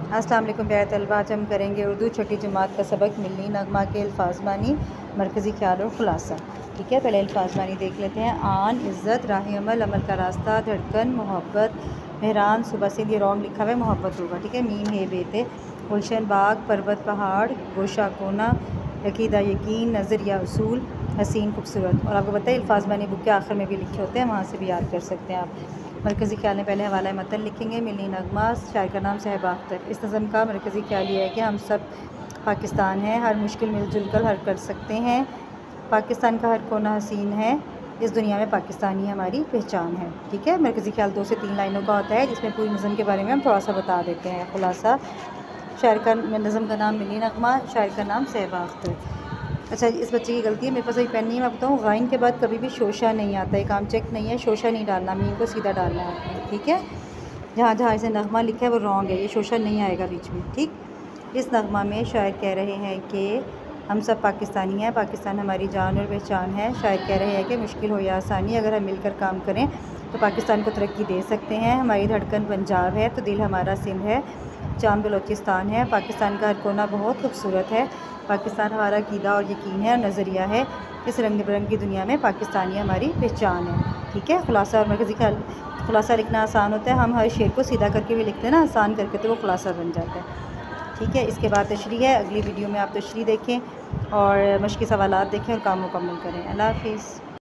अस्सलाम वालेकुम प्यारे तलबा, आज हम करेंगे उर्दू छठी जमात का सबक मिलनी नगमा के अल्फाज मानी मरकज़ी ख्याल और ख़ुलासा। ठीक है, पहले अल्फाज मानी देख लेते हैं। आन इज़्ज़त, राह अमल, अमल का रास्ता, धड़कन, मोहब्बत, मेहरान, सुबह से ये रॉन्ग लिखा हुआ है, मोहब्बत होगा। ठीक है, मीम है बेते, गुलशन बाग, पर्वत पहाड़, गोशा कोना, अकीदा यकीन, नज़रिया उसूल, हसीन खूबसूरत। और आपको पता है अल्फाज मानी बुक के आखिर में भी लिखे होते हैं, वहाँ से भी याद कर सकते हैं आप। मरकज़ी ख्याल में पहले हवाला मतन लिखेंगे। मिलनी नगमा, शायर का नाम सहबा अख्तर। इस नज़म का मरकज़ी ख्याल ये है कि हम सब पाकिस्तान हैं, हर मुश्किल मिलजुल कर हल कर सकते हैं। पाकिस्तान का हर कोना हसीन है, इस दुनिया में पाकिस्तानी हमारी पहचान है। ठीक है, मरकज़ी ख्याल 2 से 3 लाइनों का होता है, जिसमें पूरी नज़म के बारे में हम थोड़ा सा बता देते हैं। ख़ुलासा, शायर का नज़म का नाम मिलनी नगमा, शायर का नाम सहबा अख्तर। अच्छा, इस बच्चे की गलती है, मेरे पास अभी पेन नहीं है। मैं बताऊँ, गाइन के बाद कभी भी शोशा नहीं आता है, काम चेक नहीं है, शोशा नहीं डालना, मीम को सीधा डालना है आपने। ठीक है, जहाँ जहाँ इसे नगमा लिखा है वो रॉन्ग है, ये शोशा नहीं आएगा बीच में। ठीक, इस नगमा में शायर कह रहे हैं कि हम सब पाकिस्तानी हैं, पाकिस्तान हमारी जान और पहचान है। शायर कह रहे हैं कि मुश्किल हो या आसानी, अगर हम मिलकर काम करें तो पाकिस्तान को तरक्की दे सकते हैं। हमारी धड़कन पंजाब है तो दिल हमारा सिंध है, चाँद बलोचिस्तान है। पाकिस्तान का हर कोना बहुत खूबसूरत है, पाकिस्तान हमारा अक़ीदा और यकीन है और नज़रिया है। इस रंग बिरंगी दुनिया में पाकिस्तानी हमारी पहचान है। ठीक है, ख़ुलासा और मरकज़ी ख्याल। ख़ुलासा लिखना आसान होता है, हम हर शेर को सीधा करके भी लिखते हैं ना, आसान करके, तो वो ख़ुलासा बन जाता है। ठीक है, इसके बाद तशरीह है, अगली वीडियो में आप तशरीह देखें और मश्क़ी सवालात देखें और काम मुकम्मल करें। अल्लाह हाफ़िज़।